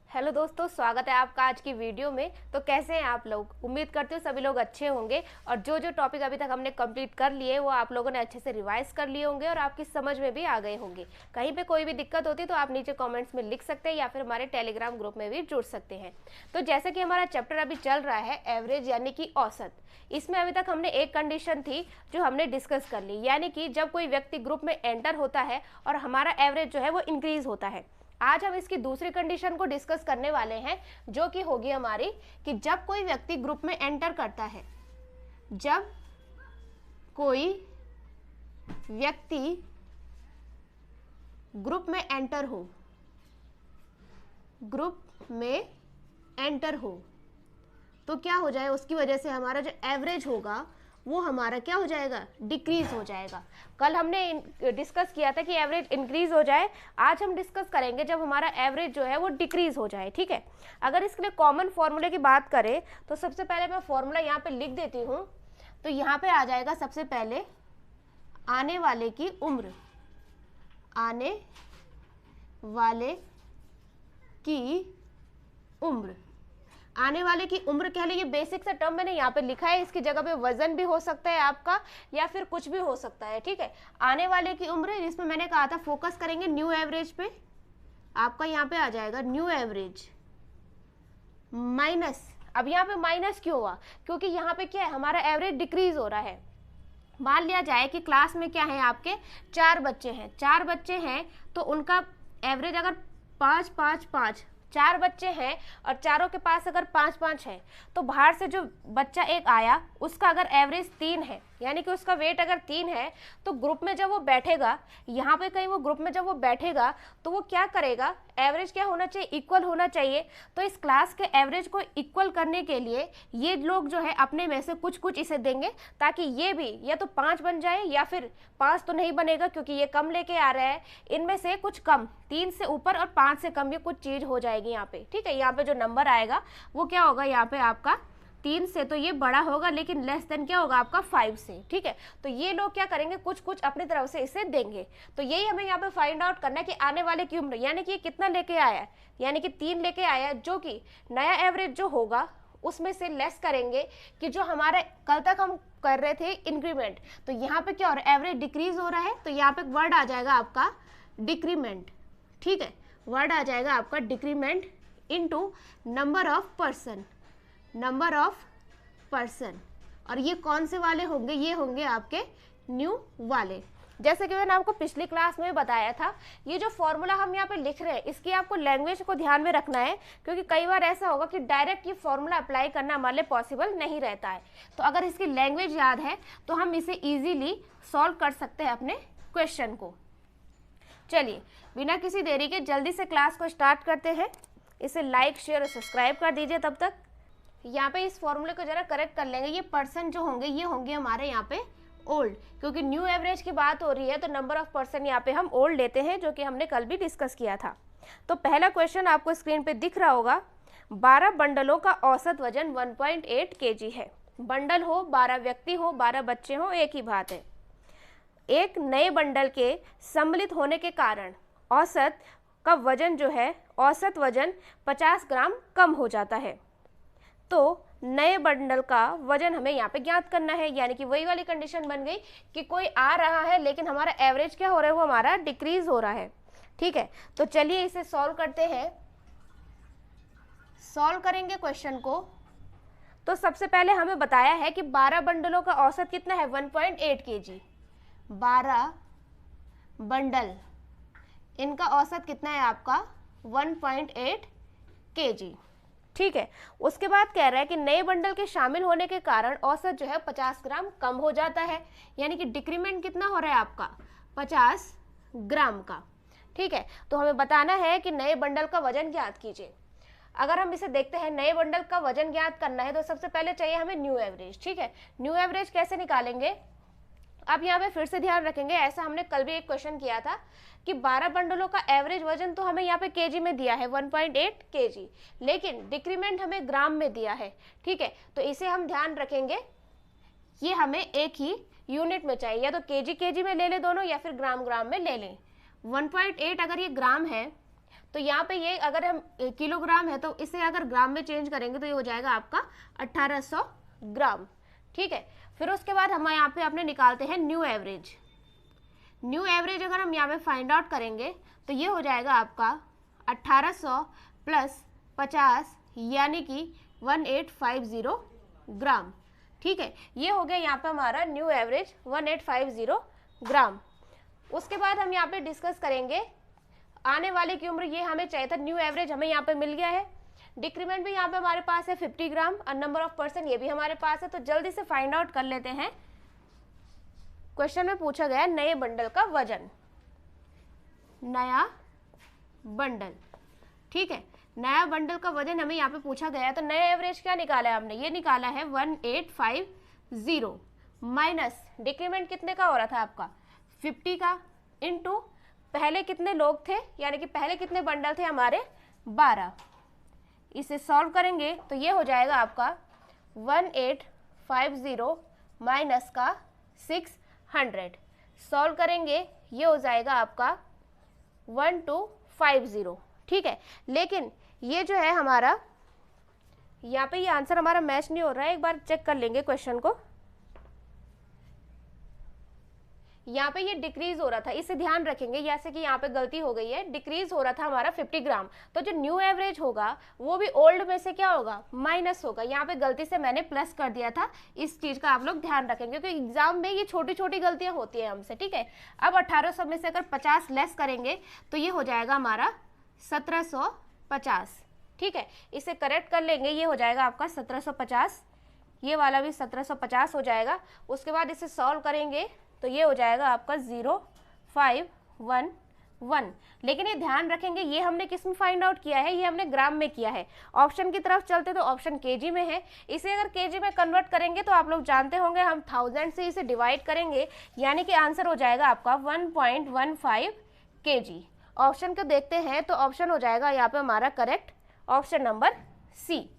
Hello दोस्तों, स्वागत है आपका आज की वीडियो में। तो कैसे हैं आप लोग? उम्मीद करते हो सभी लोग अच्छे होंगे और जो जो टॉपिक अभी तक हमने कंप्लीट कर लिए वो आप लोगों ने अच्छे से रिवाइज कर लिए होंगे और आपकी समझ में भी आ गए होंगे। कहीं पे कोई भी दिक्कत होती तो आप नीचे कमेंट्स में लिख सकते हैं या फिर हमारे टेलीग्राम ग्रुप में भी जुड़ सकते हैं। तो जैसे कि हमारा चैप्टर अभी चल रहा है एवरेज यानी कि औसत, इसमें अभी तक हमने एक कंडीशन थी जो हमने डिस्कस कर ली, यानी कि जब कोई व्यक्ति ग्रुप में एंटर होता है और हमारा एवरेज जो है वो इंक्रीज होता है। आज हम इसकी दूसरी कंडीशन को डिस्कस करने वाले हैं जो कि होगी हमारी कि जब कोई व्यक्ति ग्रुप में एंटर करता है, जब कोई व्यक्ति ग्रुप में एंटर हो, ग्रुप में एंटर हो तो क्या हो जाए, उसकी वजह से हमारा जो एवरेज होगा वो हमारा क्या हो जाएगा, डिक्रीज हो जाएगा। कल हमने डिस्कस किया था कि एवरेज इंक्रीज हो जाए, आज हम डिस्कस करेंगे जब हमारा एवरेज जो है वो डिक्रीज हो जाए। ठीक है, अगर इसके लिए कॉमन फॉर्मूले की बात करें तो सबसे पहले मैं फॉर्मूला यहाँ पे लिख देती हूँ। तो यहाँ पे आ जाएगा सबसे पहले आने वाले की उम्र, आने वाले की उम्र, आने वाले की उम्र कह लीजिए, बेसिक सा टर्म मैंने यहाँ पे लिखा है, इसकी जगह पे वजन भी हो सकता है आपका या फिर कुछ भी हो सकता है। ठीक है, आने वाले की उम्र, जिसमें मैंने कहा था फोकस करेंगे न्यू एवरेज पे, आपका यहाँ पे आ जाएगा न्यू एवरेज माइनस, अब यहाँ पे माइनस क्यों हुआ, क्योंकि यहाँ पे क्या है, हमारा एवरेज डिक्रीज हो रहा है। मान लिया जाए कि क्लास में क्या है, आपके 4 बच्चे हैं, 4 बच्चे हैं तो उनका एवरेज अगर 5 5 5, 4 बच्चे हैं और चारों के पास अगर 5 5 है तो बाहर से जो बच्चा एक आया उसका अगर एवरेज 3 है, यानी कि उसका वेट अगर 3 है, तो ग्रुप में जब वो बैठेगा, यहाँ पे कहीं वो ग्रुप में जब वो बैठेगा तो वो क्या करेगा, एवरेज क्या होना चाहिए, इक्वल होना चाहिए। तो इस क्लास के एवरेज को इक्वल करने के लिए ये लोग जो है अपने में से कुछ कुछ इसे देंगे ताकि ये भी या तो 5 बन जाए या फिर 5 तो नहीं बनेगा क्योंकि ये कम लेके आ रहा है, इनमें से कुछ कम, 3 से ऊपर और 5 से कम ये कुछ चीज हो जाएगी यहाँ पे। ठीक है, यहाँ पे जो नंबर आएगा वो क्या होगा, यहाँ पे आपका 3 से तो ये बड़ा होगा लेकिन लेस देन क्या होगा आपका 5 से। ठीक है, तो ये लोग क्या करेंगे, कुछ कुछ अपनी तरफ से इसे देंगे। तो यही हमें यहाँ पे फाइंड आउट करना है कि आने वाले की उम्र, यानी कि ये कितना लेके आया है, यानी कि 3 लेके आया, जो कि नया एवरेज जो होगा उसमें से लेस करेंगे कि जो हमारे कल तक हम कर रहे थे इंक्रीमेंट, तो यहाँ पे क्या हो रहा है, एवरेज डिक्रीज हो रहा है, तो यहाँ पे वर्ड आ जाएगा आपका डिक्रीमेंट। ठीक है, वर्ड आ जाएगा आपका decrement into number of person, number of person, और ये कौन से वाले होंगे, ये होंगे आपके न्यू वाले। जैसे कि मैंने आपको पिछली क्लास में बताया था, ये जो फॉर्मूला हम यहाँ पे लिख रहे हैं इसकी आपको लैंग्वेज को ध्यान में रखना है, क्योंकि कई बार ऐसा होगा कि डायरेक्ट ये फॉर्मूला अप्लाई करना हमारे लिए पॉसिबल नहीं रहता है। तो अगर इसकी लैंग्वेज याद है तो हम इसे ईजिली सॉल्व कर सकते हैं अपने क्वेश्चन को। चलिए बिना किसी देरी के जल्दी से क्लास को स्टार्ट करते हैं। इसे लाइक शेयर और सब्सक्राइब कर दीजिए। तब तक यहाँ पे इस फॉर्मूले को जरा करेक्ट कर लेंगे, ये पर्सन जो होंगे ये होंगे हमारे यहाँ पे ओल्ड, क्योंकि न्यू एवरेज की बात हो रही है तो नंबर ऑफ पर्सन यहाँ पे हम ओल्ड लेते हैं, जो कि हमने कल भी डिस्कस किया था। तो पहला क्वेश्चन आपको स्क्रीन पे दिख रहा होगा, 12 बंडलों का औसत वजन 1.8 kg है। बंडल हो, 12 व्यक्ति हो, 12 बच्चे हो, एक ही बात है। एक नए बंडल के सम्मिलित होने के कारण औसत का वजन जो है, औसत वजन 50 ग्राम कम हो जाता है। तो नए बंडल का वजन हमें यहाँ पे ज्ञात करना है, यानी कि वही वाली कंडीशन बन गई कि कोई आ रहा है लेकिन हमारा एवरेज क्या हो रहा है, वो हमारा डिक्रीज हो रहा है। ठीक है, तो चलिए इसे सॉल्व करते हैं। सॉल्व करेंगे क्वेश्चन को। तो सबसे पहले हमें बताया है कि 12 बंडलों का औसत कितना है, 1.8 kg। 12 बंडल, इनका औसत कितना है आपका 1.8 kg। ठीक है, उसके बाद कह रहा है कि नए बंडल के शामिल होने के कारण औसत जो है 50 ग्राम कम हो जाता है, यानी कि डिक्रीमेंट कितना हो रहा है आपका 50 ग्राम का। ठीक है, तो हमें बताना है कि नए बंडल का वजन ज्ञात कीजिए। अगर हम इसे देखते हैं, नए बंडल का वजन ज्ञात करना है तो सबसे पहले चाहिए हमें न्यू एवरेज। ठीक है, न्यू एवरेज कैसे निकालेंगे, अब यहाँ पे फिर से ध्यान रखेंगे, ऐसा हमने कल भी एक क्वेश्चन किया था कि 12 बंडलों का एवरेज वजन तो हमें यहाँ पे केजी में दिया है 1.8 kg, लेकिन डिक्रीमेंट हमें ग्राम में दिया है। ठीक है, तो इसे हम ध्यान रखेंगे, ये हमें एक ही यूनिट में चाहिए, या तो केजी में ले लें दोनों या फिर ग्राम में ले लें। 1.8 अगर ये ग्राम है तो यहाँ पे ये अगर हम किलोग्राम है तो इसे अगर ग्राम में चेंज करेंगे तो ये हो जाएगा आपका 1800 ग्राम। ठीक है, फिर उसके बाद हम यहाँ पे अपने निकालते हैं न्यू एवरेज। न्यू एवरेज अगर हम यहाँ पे फाइंड आउट करेंगे तो ये हो जाएगा आपका 1800 प्लस 50 यानी कि 1850 ग्राम। ठीक है, ये हो गया यहाँ पे हमारा न्यू एवरेज 1850 ग्राम। उसके बाद हम यहाँ पे डिस्कस करेंगे आने वाले की उम्र, ये हमें चाहिए था, न्यू एवरेज हमें यहाँ पे मिल गया है। डिक्रीमेंट भी यहाँ पे हमारे पास है 50 ग्राम और नंबर ऑफ पर्सन ये भी हमारे पास है। तो जल्दी से फाइंड आउट कर लेते हैं। क्वेश्चन में पूछा गया नए बंडल का वजन, नया बंडल। ठीक है, नया बंडल का वजन हमें यहाँ पे पूछा गया है। तो नया एवरेज क्या निकाला है हमने, ये निकाला है 1850 माइनस डिक्रीमेंट कितने का हो रहा था आपका 50 का, इनटू पहले कितने लोग थे यानी कि पहले कितने बंडल थे हमारे 12। इसे सॉल्व करेंगे तो ये हो जाएगा आपका 1850 माइनस का 600। सॉल्व करेंगे ये हो जाएगा आपका 1250। ठीक है, लेकिन ये जो है हमारा यहाँ पे ये आंसर हमारा मैच नहीं हो रहा है। एक बार चेक कर लेंगे क्वेश्चन को। यहाँ पे ये डिक्रीज हो रहा था, इसे ध्यान रखेंगे, जैसे कि यहाँ पे गलती हो गई है, डिक्रीज हो रहा था हमारा 50 ग्राम। तो जो न्यू एवरेज होगा वो भी ओल्ड में से क्या होगा, माइनस होगा। यहाँ पे गलती से मैंने प्लस कर दिया था, इस चीज का आप लोग ध्यान रखेंगे क्योंकि एग्जाम में ये छोटी छोटी गलतियां होती है हमसे। ठीक है, अब 1800 में से अगर 50 लेस करेंगे तो ये हो जाएगा हमारा 1750। ठीक है, इसे करेक्ट कर लेंगे, ये हो जाएगा आपका 1750, ये वाला भी 1750 हो जाएगा। उसके बाद इसे सॉल्व करेंगे तो ये हो जाएगा आपका 0511। लेकिन ये ध्यान रखेंगे ये हमने किस में फाइंड आउट किया है, ये हमने ग्राम में किया है। ऑप्शन की तरफ चलते तो ऑप्शन केजी में है, इसे अगर केजी में कन्वर्ट करेंगे तो आप लोग जानते होंगे हम 1000 से इसे डिवाइड करेंगे, यानी कि आंसर हो जाएगा आपका 1.15 केजी। ऑप्शन को देखते हैं तो ऑप्शन हो जाएगा यहाँ पे हमारा करेक्ट ऑप्शन नंबर सी।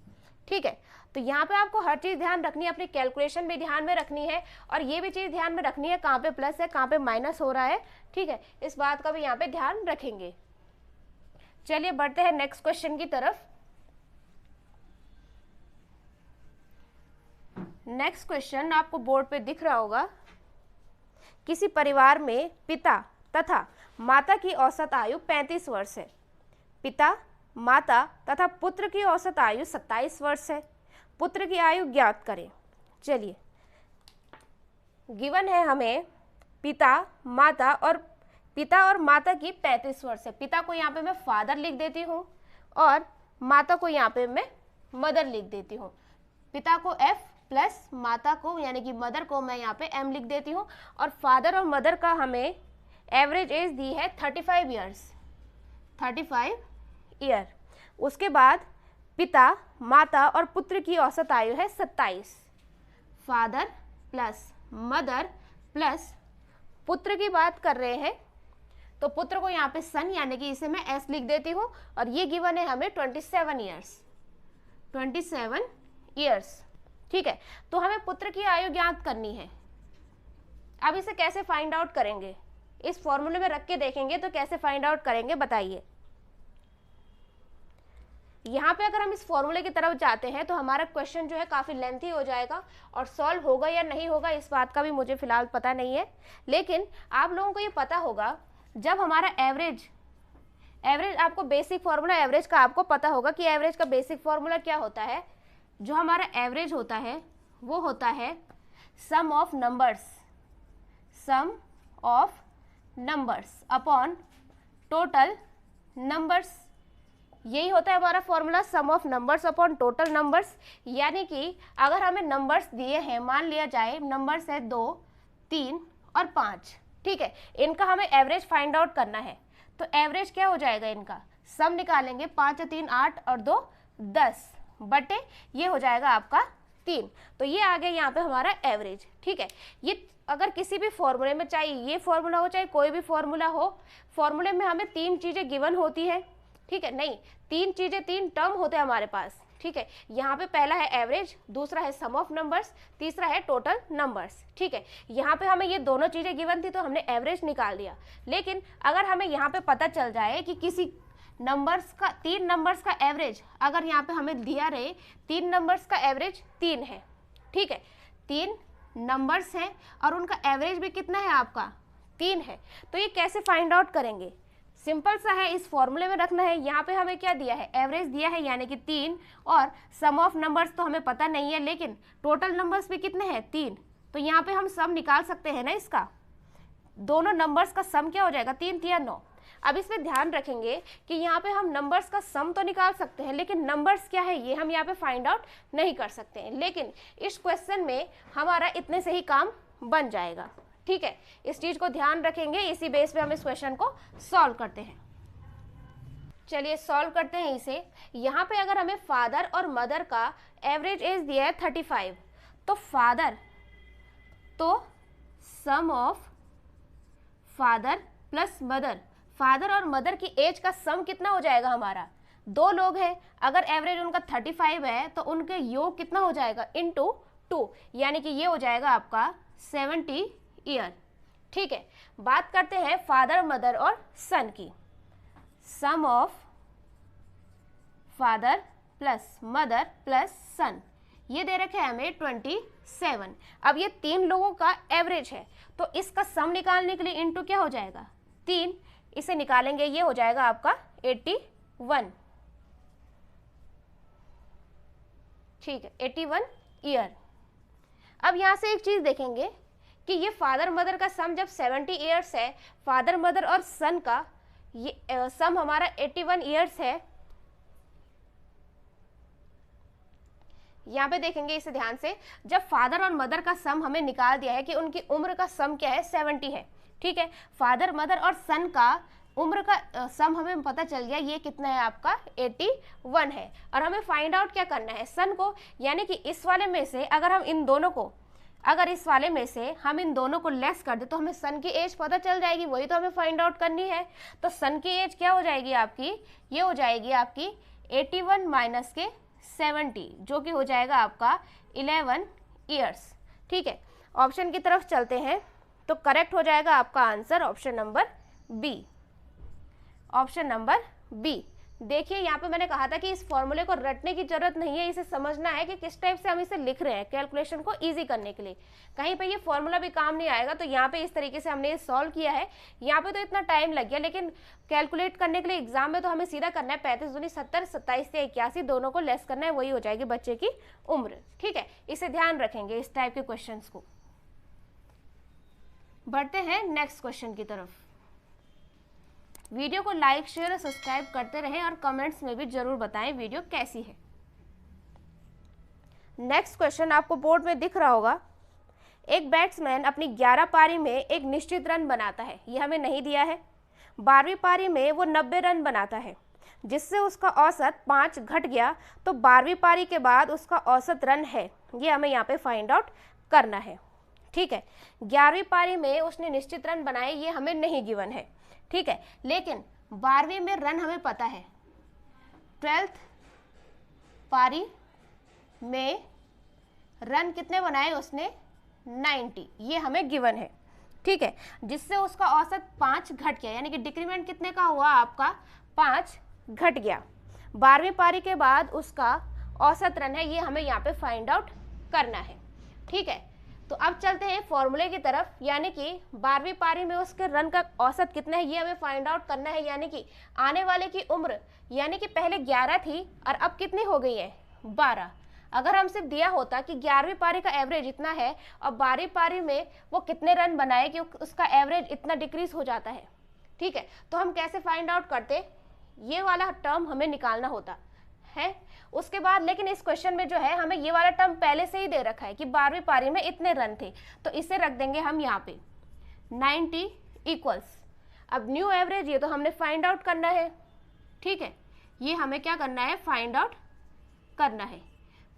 ठीक है, तो यहाँ पे आपको हर चीज़ ध्यान रखनी है, अपनी कैलकुलेशन भी ध्यान में रखनी है और ये भी चीज़ ध्यान में रखनी है कहाँ पे प्लस है कहाँ पे माइनस हो रहा है। ठीक है, इस बात का भी यहाँ पे ध्यान रखेंगे। चलिए बढ़ते हैं नेक्स्ट क्वेश्चन की तरफ। नेक्स्ट क्वेश्चन आपको बोर्ड पे दिख रहा होगा। किसी परिवार में पिता तथा माता की औसत आयु 35 वर्ष है। पिता, माता तथा पुत्र की औसत आयु 27 वर्ष है। पुत्र की आयु ज्ञात करें। चलिए, गिवन है हमें पिता और माता की 35 वर्ष है। पिता को यहाँ पे मैं फादर लिख देती हूँ और माता को यहाँ पे मैं मदर लिख देती हूँ। पिता को F प्लस माता को यानी कि मदर को मैं यहाँ पे M लिख देती हूँ। और फादर और मदर का हमें एवरेज एज दी है 35 ईयर्स, 35 ईयर। उसके बाद पिता, माता और पुत्र की औसत आयु है 27। फादर प्लस मदर प्लस पुत्र की बात कर रहे हैं तो पुत्र को यहाँ पे सन यानी कि इसे मैं S लिख देती हूँ और ये गिवन है हमें 27 ईयर्स, 27 ईयर्स। ठीक है, तो हमें पुत्र की आयु ज्ञात करनी है। अब इसे कैसे फाइंड आउट करेंगे, इस फॉर्मूले में रख के देखेंगे तो कैसे फाइंड आउट करेंगे बताइए। यहाँ पे अगर हम इस फॉर्मूले की तरफ जाते हैं तो हमारा क्वेश्चन जो है काफ़ी लेंथी हो जाएगा और सॉल्व होगा या नहीं होगा इस बात का भी मुझे फिलहाल पता नहीं है। लेकिन आप लोगों को ये पता होगा जब हमारा एवरेज आपको बेसिक फॉर्मूला एवरेज का आपको पता होगा कि एवरेज का बेसिक फॉर्मूला क्या होता है। जो हमारा एवरेज होता है वो होता है sum of numbers upon total numbers. यही होता है हमारा formula sum of numbers upon total numbers. यानी कि अगर हमें नंबर्स दिए हैं, मान लिया जाए नंबर्स है 2, 3 और 5। ठीक है, इनका हमें एवरेज फाइंड आउट करना है। तो एवरेज क्या हो जाएगा, इनका सम निकालेंगे, 5 और 3 8 और 2 10 बटे ये हो जाएगा आपका 3। तो ये आ गया यहाँ पे हमारा एवरेज। ठीक है, ये अगर किसी भी फॉर्मूले में, चाहे ये फॉर्मूला हो चाहे कोई भी फॉर्मूला हो, फॉर्मूले में हमें 3 चीज़ें गिवन होती है। ठीक है, नहीं 3 चीज़ें, 3 टर्म होते हैं हमारे पास। ठीक है, यहाँ पे पहला है एवरेज, दूसरा है सम ऑफ नंबर्स, तीसरा है टोटल नंबर्स। ठीक है, यहाँ पे हमें ये दोनों चीज़ें गिवन थी तो हमने एवरेज निकाल दिया। लेकिन अगर हमें यहाँ पे पता चल जाए कि किसी नंबर्स का, 3 नंबर्स का एवरेज अगर यहाँ पे हमें दिया रहे 3 नंबर्स का एवरेज 3 है, ठीक है, 3 नंबर्स हैं और उनका एवरेज भी कितना है आपका 3 है, तो ये कैसे फाइंड आउट करेंगे? सिंपल सा है, इस फॉर्मूले में रखना है। यहाँ पे हमें क्या दिया है, एवरेज दिया है यानी कि 3, और सम ऑफ नंबर्स तो हमें पता नहीं है, लेकिन टोटल नंबर्स भी कितने हैं 3, तो यहाँ पे हम सम निकाल सकते हैं ना इसका, दोनों नंबर्स का सम क्या हो जाएगा 3 3 9। अब इसमें ध्यान रखेंगे कि यहाँ पे हम नंबर्स का सम तो निकाल सकते हैं, लेकिन नंबर्स क्या है ये हम यहाँ पे फाइंड आउट नहीं कर सकते हैं, लेकिन इस क्वेश्चन में हमारा इतने से ही काम बन जाएगा, ठीक है। इस चीज को ध्यान रखेंगे, इसी बेस पे हम इस क्वेश्चन को सॉल्व करते हैं। चलिए सॉल्व करते हैं इसे। यहाँ पे अगर हमें फादर और मदर का एवरेज एज दिया है 35, तो फादर, तो sum of father plus mother, father और मदर की एज का सम कितना हो जाएगा हमारा, 2 लोग हैं, अगर एवरेज उनका 35 है तो उनके योग कितना हो जाएगा इंटू 2, यानी कि ये हो जाएगा आपका 70 ईयर, ठीक है। बात करते हैं फादर मदर और सन की। Sum of father plus mother plus son, ये दे रखे हैं हमें 27। अब ये 3 लोगों का एवरेज है, तो इसका सम निकालने के लिए इनटू क्या हो जाएगा 3, इसे निकालेंगे, ये हो जाएगा आपका 81, ठीक है, 81 ईयर। अब यहाँ से एक चीज देखेंगे कि ये फादर मदर का सम जब 70 ईयर्स है, फादर मदर और सन का ये सम हमारा 81 ईयर्स है। यहाँ पे देखेंगे इसे ध्यान से, जब फादर और मदर का सम हमें निकाल दिया है कि उनकी उम्र का सम क्या है 70 है, ठीक है। फादर मदर और सन का उम्र का सम हमें पता चल गया, ये कितना है आपका 81 है, और हमें फाइंड आउट क्या करना है सन को, यानी कि इस वाले में से अगर हम इन दोनों को, अगर इस वाले में से हम इन दोनों को लेस कर दे तो हमें सन की एज पता चल जाएगी, वही तो हमें फाइंड आउट करनी है। तो सन की एज क्या हो जाएगी आपकी, ये हो जाएगी आपकी 81 माइनस के 70, जो कि हो जाएगा आपका 11 ईयर्स, ठीक है। ऑप्शन की तरफ चलते हैं, तो करेक्ट हो जाएगा आपका answer option number B, option number B. देखिए यहाँ पे मैंने कहा था कि इस फॉर्मूले को रटने की जरूरत नहीं है, इसे समझना है कि किस टाइप से हम इसे लिख रहे हैं कैलकुलेशन को इजी करने के लिए। कहीं पे ये फॉर्मूला भी काम नहीं आएगा, तो यहाँ पे इस तरीके से हमने ये सॉल्व किया है। यहाँ पे तो इतना टाइम लग गया, लेकिन कैलकुलेट करने के लिए एग्जाम में तो हमें सीधा करना है 35 दूनी 70, 27 से 81 दोनों को लेस करना है, वही हो जाएगी बच्चे की उम्र, ठीक है। इसे ध्यान रखेंगे इस टाइप के क्वेश्चन को। बढ़ते हैं नेक्स्ट क्वेश्चन की तरफ। वीडियो को लाइक शेयर और सब्सक्राइब करते रहें और कमेंट्स में भी जरूर बताएं वीडियो कैसी है। नेक्स्ट क्वेश्चन आपको बोर्ड में दिख रहा होगा। एक बैट्समैन अपनी 11 पारी में एक निश्चित रन बनाता है, ये हमें नहीं दिया है। 12वीं पारी में वो 90 रन बनाता है, जिससे उसका औसत 5 घट गया, तो 12वीं पारी के बाद उसका औसत रन है, ये हमें यहाँ पे फाइंड आउट करना है, ठीक है। 11वीं पारी में उसने निश्चित रन बनाए, ये हमें नहीं गिवन है, ठीक है, लेकिन 12वीं में रन हमें पता है। 12th पारी में रन कितने बनाए उसने 90, ये हमें गिवन है, ठीक है, जिससे उसका औसत 5 घट गया, यानी कि डिक्रीमेंट कितने का हुआ आपका 5 घट गया। 12वीं पारी के बाद उसका औसत रन है, ये हमें यहाँ पे फाइंड आउट करना है, ठीक है। तो अब चलते हैं फॉर्मूले की तरफ, यानी कि 12वीं पारी में उसके रन का औसत कितना है ये हमें फाइंड आउट करना है, यानी कि आने वाले की उम्र, यानी कि पहले 11 थी और अब कितनी हो गई है 12। अगर हम सिर्फ दिया होता कि 11वीं पारी का एवरेज इतना है और 12वीं पारी में वो कितने रन बनाए कि उसका एवरेज इतना डिक्रीज हो जाता है, ठीक है, तो हम कैसे फाइंड आउट करते, ये वाला टर्म हमें निकालना होता है। उसके बाद लेकिन इस क्वेश्चन में जो है हमें ये वाला टर्म पहले से ही दे रखा है कि 12वीं पारी में इतने रन थे, तो इसे रख देंगे हम यहाँ पे 90 इक्वल्स, अब न्यू एवरेज ये तो हमने फाइंड आउट करना है, ठीक है, ये हमें क्या करना है फाइंड आउट करना है,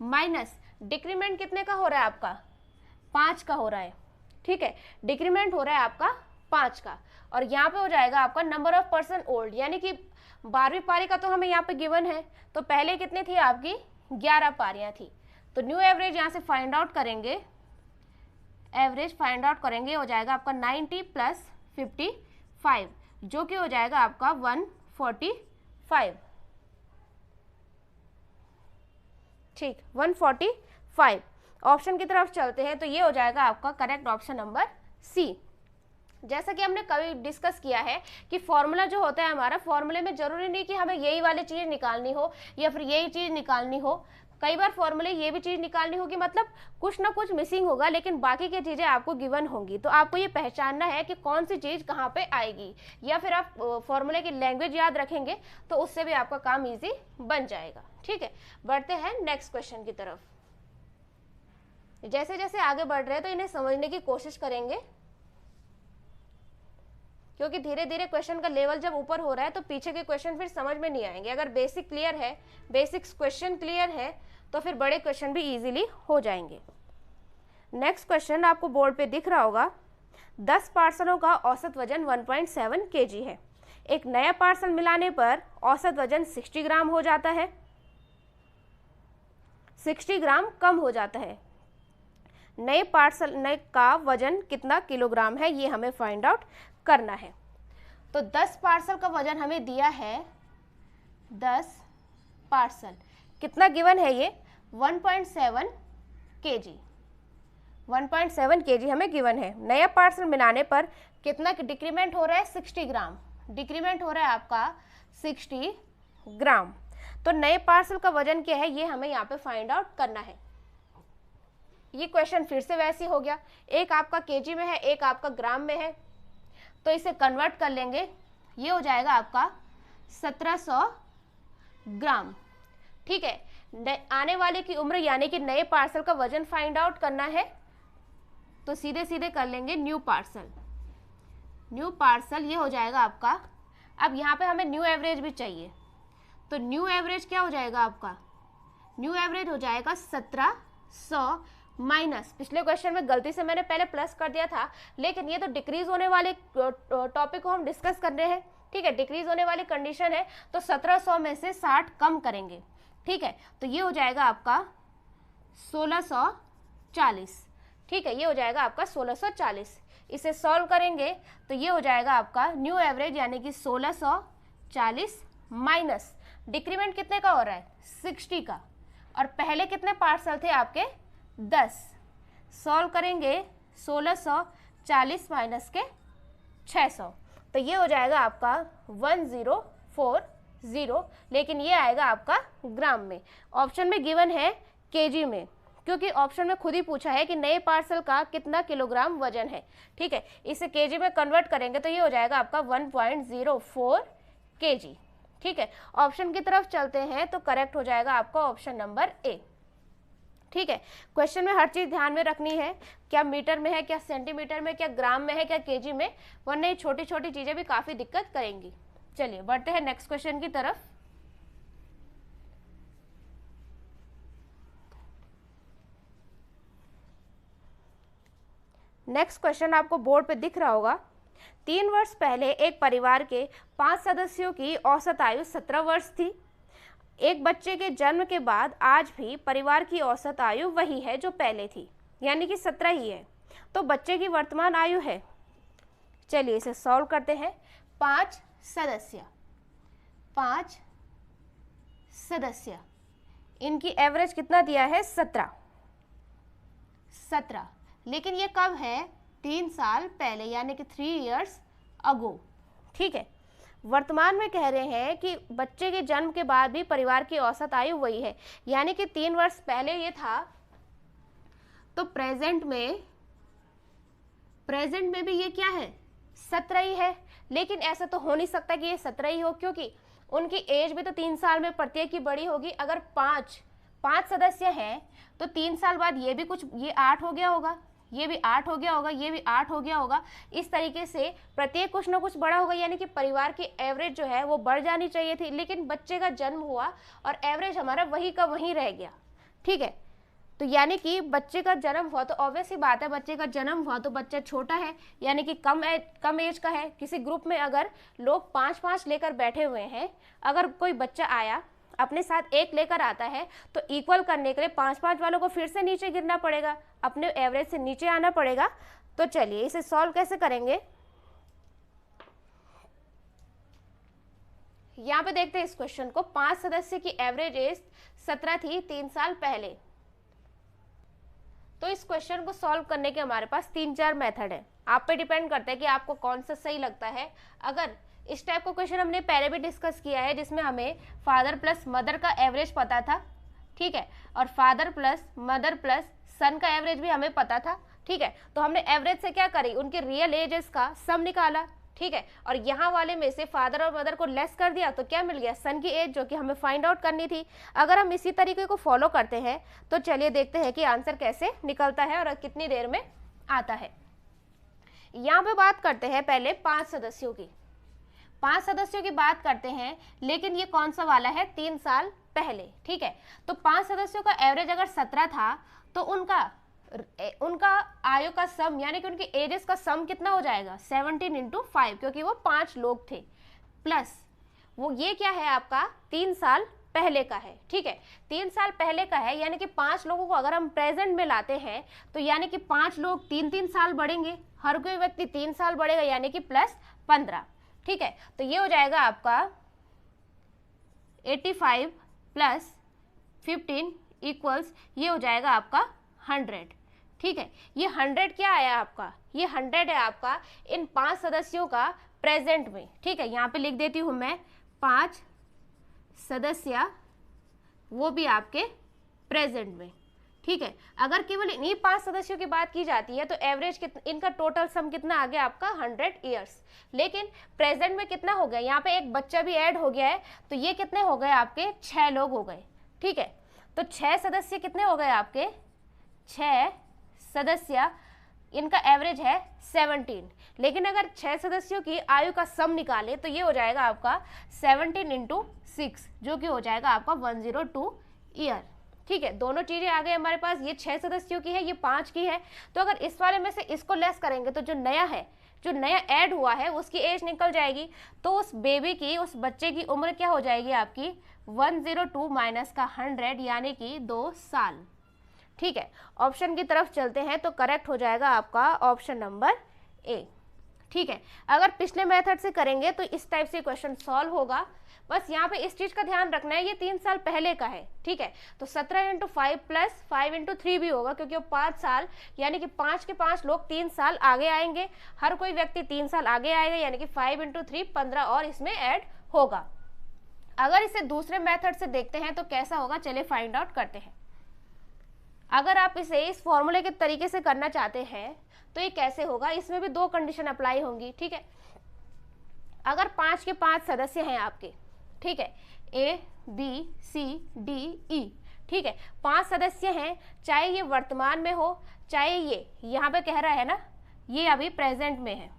माइनस डिक्रीमेंट कितने का हो रहा है आपका 5 का हो रहा है, ठीक है, डिक्रीमेंट हो रहा है आपका 5 का, और यहाँ पे हो जाएगा आपका नंबर ऑफ पर्सन ओल्ड, यानी कि 12वीं पारी का तो हमें यहाँ पे गिवन है, तो पहले कितनी थी आपकी 11 पारियां थी, तो न्यू एवरेज यहाँ से फाइंड आउट करेंगे, एवरेज फाइंड आउट करेंगे, हो जाएगा आपका 90 प्लस 55, जो कि हो जाएगा आपका 145, 145, ठीक, 145। ऑप्शन की तरफ चलते हैं तो ये हो जाएगा आपका करेक्ट ऑप्शन नंबर सी। जैसा कि हमने कभी डिस्कस किया है कि फॉर्मूला जो होता है हमारा, फॉर्मूले में जरूरी नहीं कि हमें यही वाली चीज़ निकालनी हो या फिर यही चीज़ निकालनी हो। कई बार फॉर्मूले ये भी चीज़ निकालनी होगी, मतलब कुछ ना कुछ मिसिंग होगा, लेकिन बाकी की चीज़ें आपको गिवन होंगी। तो आपको ये पहचानना है कि कौन सी चीज़ कहाँ पे आएगी, या फिर आप फॉर्मूले की लैंग्वेज याद रखेंगे तो उससे भी आपका काम ईजी बन जाएगा। ठीक है, बढ़ते हैं नेक्स्ट क्वेश्चन की तरफ। जैसे जैसे आगे बढ़ रहे हैं तो इन्हें समझने की कोशिश करेंगे, क्योंकि धीरे धीरे क्वेश्चन का लेवल जब ऊपर हो रहा है तो पीछे के क्वेश्चन फिर समझ में नहीं आएंगे। अगर बेसिक क्लियर है, बेसिक्स क्वेश्चन क्लियर है, तो फिर बड़े क्वेश्चन भी इजीली हो जाएंगे। नेक्स्ट क्वेश्चन आपको बोर्ड पे दिख रहा होगा। 10 पार्सलों का औसत वजन 1.7 kg है। एक नया पार्सल मिलाने पर औसत वजन 60 ग्राम हो जाता है, 60 ग्राम कम हो जाता है। नए पार्सल का वजन कितना किलोग्राम है, ये हमें फाइंड आउट करना है। तो 10 पार्सल का वजन हमें दिया है, 10 पार्सल कितना गिवन है, ये 1.7 kg, 1.7 kg हमें गिवन है। नया पार्सल मिलाने पर कितना डिक्रीमेंट हो रहा है, 60 ग्राम डिक्रीमेंट हो रहा है आपका 60 ग्राम। तो नए पार्सल का वजन क्या है, ये हमें यहाँ पे फाइंड आउट करना है। ये क्वेश्चन फिर से वैसे हो गया, एक आपका केजी में है, एक आपका ग्राम में है, तो इसे कन्वर्ट कर लेंगे, ये हो जाएगा आपका 1700 ग्राम। ठीक है, आने वाले की उम्र यानी कि नए पार्सल का वजन फाइंड आउट करना है, तो सीधे सीधे कर लेंगे न्यू पार्सल, न्यू पार्सल ये हो जाएगा आपका। अब यहाँ पे हमें न्यू एवरेज भी चाहिए, तो न्यू एवरेज क्या हो जाएगा आपका, न्यू एवरेज हो जाएगा 1700 माइनस, पिछले क्वेश्चन में गलती से मैंने पहले प्लस कर दिया था, लेकिन ये तो डिक्रीज होने वाले टॉपिक को हम डिस्कस कर रहे हैं। ठीक है, डिक्रीज होने वाली कंडीशन है, तो 1700 में से 60 कम करेंगे। ठीक है, तो ये हो जाएगा आपका 1640। ठीक है, ये हो जाएगा आपका 1640। इसे सॉल्व करेंगे तो ये हो जाएगा आपका न्यू एवरेज यानी कि 1640 माइनस डिक्रीमेंट कितने का हो रहा है, 60 का, और पहले कितने पार्सल थे आपके, 10। सॉल्व करेंगे 1640 माइनस के 600, तो ये हो जाएगा आपका 1040, लेकिन ये आएगा आपका ग्राम में। ऑप्शन में गिवन है केजी में, क्योंकि ऑप्शन में खुद ही पूछा है कि नए पार्सल का कितना किलोग्राम वजन है। ठीक है, इसे केजी में कन्वर्ट करेंगे तो ये हो जाएगा आपका 1.04 kg। ठीक है, ऑप्शन की तरफ चलते हैं तो करेक्ट हो जाएगा आपका ऑप्शन नंबर ए। ठीक है, क्वेश्चन में हर चीज़ ध्यान में रखनी है, क्या मीटर में है, क्या सेंटीमीटर में, क्या ग्राम में है, क्या केजी में, वरना ये छोटी छोटी चीज़ें भी काफ़ी दिक्कत करेंगी। चलिए बढ़ते हैं नेक्स्ट क्वेश्चन की तरफ। नेक्स्ट क्वेश्चन आपको बोर्ड पे दिख रहा होगा। 3 वर्ष पहले एक परिवार के 5 सदस्यों की औसत आयु 17 वर्ष थी। एक बच्चे के जन्म के बाद आज भी परिवार की औसत आयु वही है जो पहले थी, यानी कि 17 ही है। तो बच्चे की वर्तमान आयु है, चलिए इसे सॉल्व करते हैं। 5 सदस्य, इनकी एवरेज कितना दिया है, 17, लेकिन ये कब है, 3 साल पहले, यानी कि 3 years अगो। ठीक है, वर्तमान में कह रहे हैं कि बच्चे के जन्म के बाद भी परिवार की औसत आयु वही है, यानी कि 3 वर्ष पहले ये था, तो प्रेजेंट में भी ये क्या है, 17 ही है। लेकिन ऐसा तो हो नहीं सकता कि ये 17 ही हो, क्योंकि उनकी एज भी तो 3 साल में प्रत्येक की बड़ी होगी। अगर 5 सदस्य हैं तो 3 साल बाद ये भी कुछ, ये 8 हो गया होगा, ये भी 8 हो गया होगा, ये भी 8 हो गया होगा। इस तरीके से प्रत्येक कुछ ना कुछ बड़ा होगा, यानी कि परिवार की एवरेज जो है वो बढ़ जानी चाहिए थी, लेकिन बच्चे का जन्म हुआ और एवरेज हमारा वही का वही रह गया। ठीक है, तो यानी कि बच्चे का जन्म हुआ तो ऑब्वियस ही बात है, बच्चे का जन्म हुआ तो बच्चा छोटा है, यानी कि कम एज का है। किसी ग्रुप में अगर लोग 5-5 लेकर बैठे हुए हैं, अगर कोई बच्चा आया अपने साथ 1 लेकर आता है, तो इक्वल करने के लिए 5-5 वालों को फिर से नीचे गिरना पड़ेगा, अपने एवरेज से नीचे आना पड़ेगा। तो चलिए इसे सॉल्व कैसे करेंगे, यहाँ पे देखते हैं इस क्वेश्चन को, 5 सदस्य की एवरेज एज 17 थी 3 साल पहले। तो इस क्वेश्चन को सॉल्व करने के हमारे पास 3-4 मेथड है, आप पे डिपेंड करता है कि आपको कौन सा सही लगता है। अगर इस टाइप का क्वेश्चन हमने पहले भी डिस्कस किया है, जिसमें हमें फादर प्लस मदर का एवरेज पता था, ठीक है, और फादर प्लस मदर प्लस सन का एवरेज भी हमें पता था, ठीक है। तो हमने एवरेज से क्या करी, उनके रियल एजेस का सम निकाला, ठीक है, और यहाँ वाले में से फादर और मदर को लेस कर दिया तो क्या मिल गया, सन की एज, जो कि हमें फाइंड आउट करनी थी। अगर हम इसी तरीके को फॉलो करते हैं तो चलिए देखते हैं कि आंसर कैसे निकलता है और कितनी देर में आता है। यहाँ पे बात करते हैं पहले 5 सदस्यों की, 5 सदस्यों की बात करते हैं, लेकिन ये कौन सा वाला है, 3 साल पहले, ठीक है। तो 5 सदस्यों का एवरेज अगर 17 था तो उनका आयु का सम यानी कि उनकी एजेस का सम कितना हो जाएगा, 17 × 5, क्योंकि वो 5 लोग थे, प्लस वो ये क्या है आपका 3 साल पहले का है, ठीक है। 3 साल पहले का है यानी कि 5 लोगों को अगर हम प्रेजेंट में लाते हैं तो यानी कि 5 लोग 3-3 साल बढ़ेंगे, हर कोई व्यक्ति 3 साल बढ़ेगा यानी कि प्लस 15, ठीक है। तो ये हो जाएगा आपका 85 + 15 इक्वल्स, ये हो जाएगा आपका 100, ठीक है। ये 100 क्या आया आपका, ये 100 है आपका इन 5 सदस्यों का प्रेजेंट में, ठीक है। यहाँ पे लिख देती हूँ मैं 5 सदस्य, वो भी आपके प्रेजेंट में, ठीक है। अगर केवल इन्हीं 5 सदस्यों की बात की जाती है तो एवरेज इनका टोटल सम कितना आ गया आपका 100 ईयर्स, लेकिन प्रेजेंट में कितना हो गया, यहाँ पे एक बच्चा भी ऐड हो गया है तो ये कितने हो गए आपके, 6 लोग हो गए, ठीक है। तो 6 सदस्य कितने हो गए आपके, 6 सदस्य, इनका एवरेज है 17, लेकिन अगर 6 सदस्यों की आयु का सम निकाले तो ये हो जाएगा आपका 17 × 6, जो कि हो जाएगा आपका 102 ईयर, ठीक है। दोनों चीजें आ गई हमारे पास, ये 6 सदस्यों की है, ये 5 की है। तो अगर इस वाले में से इसको लेस करेंगे तो जो नया है, जो नया ऐड हुआ है उसकी एज निकल जाएगी, तो उस बेबी की, उस बच्चे की उम्र क्या हो जाएगी आपकी 102 माइनस का 100 यानी कि 2 साल, ठीक है। ऑप्शन की तरफ चलते हैं तो करेक्ट हो जाएगा आपका ऑप्शन नंबर ए, ठीक है। अगर पिछले मेथड से करेंगे तो इस टाइप से क्वेश्चन सॉल्व होगा। बस यहाँ पे इस चीज का ध्यान रखना है, ये 3 साल पहले का है, ठीक है। तो 17 × 5 + 5 × 3 भी होगा, क्योंकि वो 5 साल यानी कि 5 के 5 लोग 3 साल आगे आएंगे, हर कोई व्यक्ति 3 साल आगे आएगा यानी कि 5 × 3 15 और इसमें ऐड होगा। अगर इसे दूसरे मेथड से देखते हैं तो कैसा होगा, चलिए फाइंड आउट करते हैं। अगर आप इसे इस फॉर्मूले के तरीके से करना चाहते हैं तो ये कैसे होगा, इसमें भी 2 कंडीशन अप्लाई होंगी, ठीक है। अगर 5 के 5 सदस्य हैं आपके, ठीक है, A B C D E, ठीक है, 5 सदस्य हैं, चाहे ये वर्तमान में हो, चाहे ये यहाँ पे कह रहा है ना, ये अभी प्रेजेंट में है,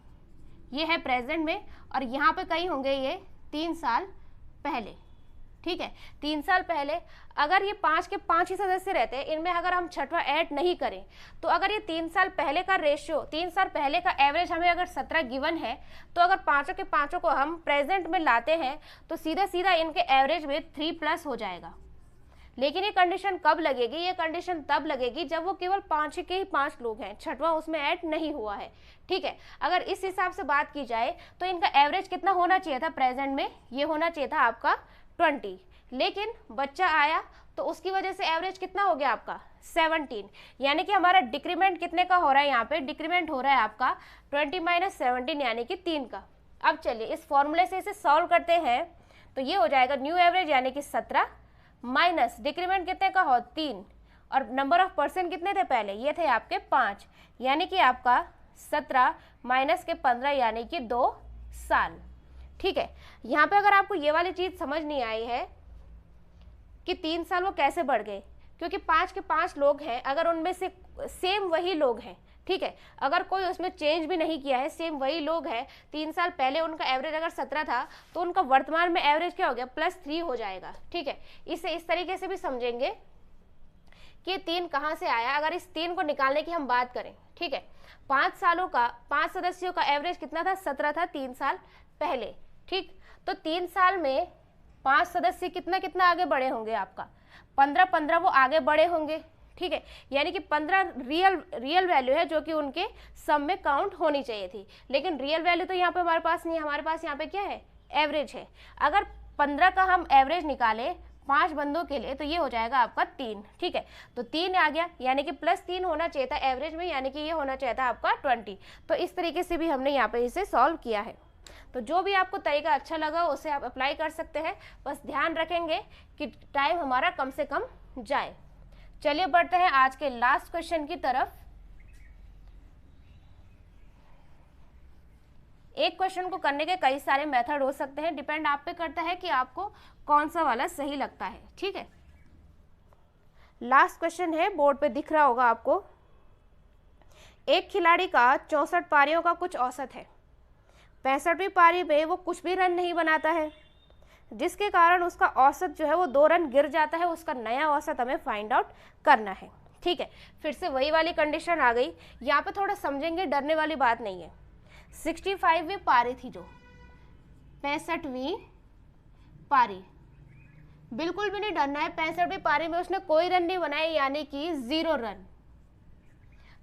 ये है प्रेजेंट में, और यहाँ पे कहीं होंगे ये 3 साल पहले, ठीक है, 3 साल पहले। अगर ये 5 के 5 ही सदस्य रहते हैं, इनमें अगर हम छठवां ऐड नहीं करें तो अगर ये 3 साल पहले का रेशियो, 3 साल पहले का एवरेज हमें अगर 17 गिवन है, तो अगर 5 के 5 को हम प्रेजेंट में लाते हैं तो सीधा सीधा इनके एवरेज में 3+ हो जाएगा। लेकिन ये कंडीशन कब लगेगी, ये कंडीशन तब लगेगी जब वो केवल 5 के ही 5 लोग हैं, छठवां उसमें ऐड नहीं हुआ है, ठीक है। अगर इस हिसाब से बात की जाए तो इनका एवरेज कितना होना चाहिए था प्रेजेंट में, ये होना चाहिए था आपका 20, लेकिन बच्चा आया तो उसकी वजह से एवरेज कितना हो गया आपका 17, यानी कि हमारा डिक्रीमेंट कितने का हो रहा है, यहाँ पे डिक्रीमेंट हो रहा है आपका 20 - 17 यानी कि 3 का। अब चलिए इस फॉर्मूले से इसे सॉल्व करते हैं तो ये हो जाएगा न्यू एवरेज यानी कि 17 माइनस डिक्रीमेंट कितने का हो 3, और नंबर ऑफ पर्सन कितने थे पहले, ये थे आपके 5, यानी कि आपका 17 माइनस के 15 यानी कि 2 साल, ठीक है। यहाँ पे अगर आपको ये वाली चीज समझ नहीं आई है कि 3 साल वो कैसे बढ़ गए, क्योंकि 5 के 5 लोग हैं, अगर उनमें से सेम वही लोग हैं, ठीक है, अगर कोई उसमें चेंज भी नहीं किया है, सेम वही लोग हैं, 3 साल पहले उनका एवरेज अगर 17 था तो उनका वर्तमान में एवरेज क्या हो गया +3 हो जाएगा, ठीक है। इसे इस तरीके से भी समझेंगे कि 3 कहाँ से आया। अगर इस 3 को निकालने की हम बात करें, ठीक है, 5 सालों का 5 सदस्यों का एवरेज कितना था 17 था 3 साल पहले, ठीक। तो 3 साल में 5 सदस्य कितना कितना आगे बढ़े होंगे आपका 15 वो आगे बढ़े होंगे, ठीक है, यानी कि 15 रियल वैल्यू है जो कि उनके सम में काउंट होनी चाहिए थी, लेकिन रियल वैल्यू तो यहाँ पे हमारे पास नहीं है, हमारे पास यहाँ पे क्या है एवरेज है। अगर 15 का हम एवरेज निकाले 5 बंदों के लिए तो ये हो जाएगा आपका 3, ठीक है। तो 3 आ गया, यानी कि +3 होना चाहिए था एवरेज में, यानी कि ये होना चाहिए था आपका 20। तो इस तरीके से भी हमने यहाँ पे इसे सॉल्व किया है। तो जो भी आपको तरीका अच्छा लगा उसे आप अप्लाई कर सकते हैं, बस ध्यान रखेंगे कि टाइम हमारा कम से कम जाए। चलिए बढ़ते हैं आज के लास्ट क्वेश्चन की तरफ। एक क्वेश्चन को करने के कई सारे मेथड हो सकते हैं, डिपेंड आप पे करता है कि आपको कौन सा वाला सही लगता है, ठीक है। लास्ट क्वेश्चन है, बोर्ड पे दिख रहा होगा आपको। एक खिलाड़ी का 64 पारियों का कुछ औसत है, 65वीं पारी में वो कुछ भी रन नहीं बनाता है, जिसके कारण उसका औसत जो है वो 2 रन गिर जाता है। उसका नया औसत हमें फाइंड आउट करना है, ठीक है। फिर से वही वाली कंडीशन आ गई, यहाँ पे थोड़ा समझेंगे, डरने वाली बात नहीं है। 65वीं पारी थी, जो 65वीं पारी, बिल्कुल भी नहीं डरना है। 65वीं पारी में उसने कोई रन नहीं बनाए, यानी कि 0 रन।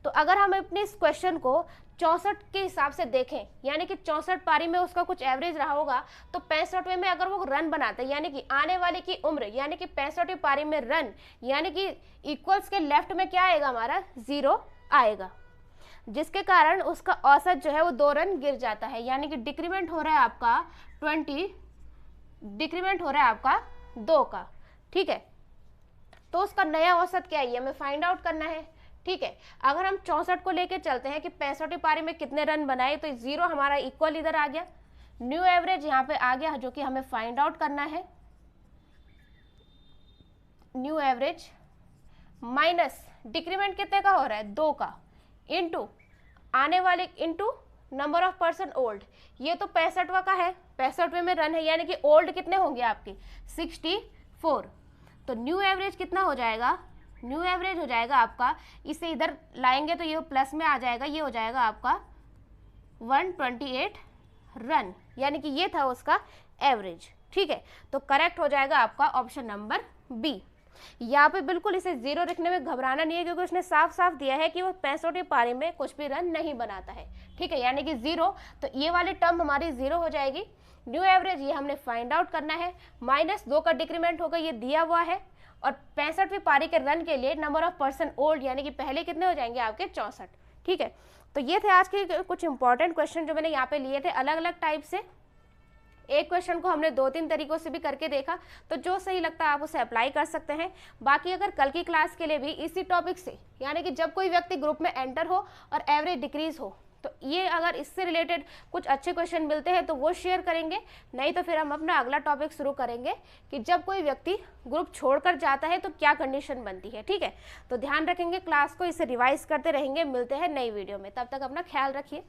तो अगर हम अपने इस क्वेश्चन को 64 के हिसाब से देखें, यानी कि 64 पारी में उसका कुछ एवरेज रहा होगा, तो 65वें में अगर वो रन बनाता है, यानी कि आने वाले की उम्र, यानी कि 65वीं पारी में रन, यानी कि इक्वल्स के लेफ्ट में क्या आएगा हमारा 0 आएगा, जिसके कारण उसका औसत जो है वो 2 रन गिर जाता है, यानी कि डिक्रीमेंट हो रहा है आपका 20, डिक्रीमेंट हो रहा है आपका 2 का, ठीक है। तो उसका नया औसत क्या है, हमें फाइंड आउट करना है, ठीक है। अगर हम 64 को लेके चलते हैं कि 65वीं पारी में कितने रन बनाए, तो 0 हमारा इक्वल इधर आ गया, न्यू एवरेज यहाँ पे आ गया, जो कि हमें फाइंड आउट करना है। न्यू एवरेज माइनस डिक्रीमेंट कितने का हो रहा है 2 का, इनटू आने वाले, into number of person old. ये तो 65वां का है, 65वें में रन है, यानी कि ओल्ड कितने होंगे आपके 64। तो न्यू एवरेज कितना हो जाएगा, न्यू एवरेज हो जाएगा आपका, इसे इधर लाएंगे तो ये प्लस में आ जाएगा, ये हो जाएगा आपका 128 रन, यानी कि ये था उसका एवरेज, ठीक है। तो करेक्ट हो जाएगा आपका ऑप्शन नंबर बी। यहाँ पे बिल्कुल इसे 0 लिखने में घबराना नहीं है, क्योंकि उसने साफ साफ दिया है कि वो 65वीं पारी में कुछ भी रन नहीं बनाता है, ठीक है, यानी कि 0। तो ये वाली टर्म हमारी 0 हो जाएगी। न्यू एवरेज ये हमने फाइंड आउट करना है, -2 का डिक्रीमेंट होगा, ये दिया हुआ है। और 65वीं पारी के रन के लिए नंबर ऑफ पर्सन ओल्ड, यानी कि पहले कितने हो जाएंगे आपके 64, ठीक है। तो ये थे आज के कुछ इंपॉर्टेंट क्वेश्चन जो मैंने यहाँ पे लिए थे अलग अलग टाइप से। एक क्वेश्चन को हमने 2-3 तरीकों से भी करके देखा, तो जो सही लगता है आप उसे अप्लाई कर सकते हैं। बाकी अगर कल की क्लास के लिए भी इसी टॉपिक से, यानी कि जब कोई व्यक्ति ग्रुप में एंटर हो और एवरेज डिक्रीज हो, तो ये अगर इससे रिलेटेड कुछ अच्छे क्वेश्चन मिलते हैं तो वो शेयर करेंगे, नहीं तो फिर हम अपना अगला टॉपिक शुरू करेंगे कि जब कोई व्यक्ति ग्रुप छोड़कर जाता है तो क्या कंडीशन बनती है, ठीक है। तो ध्यान रखेंगे क्लास को, इसे रिवाइज करते रहेंगे। मिलते हैं नई वीडियो में, तब तक अपना ख्याल रखिए।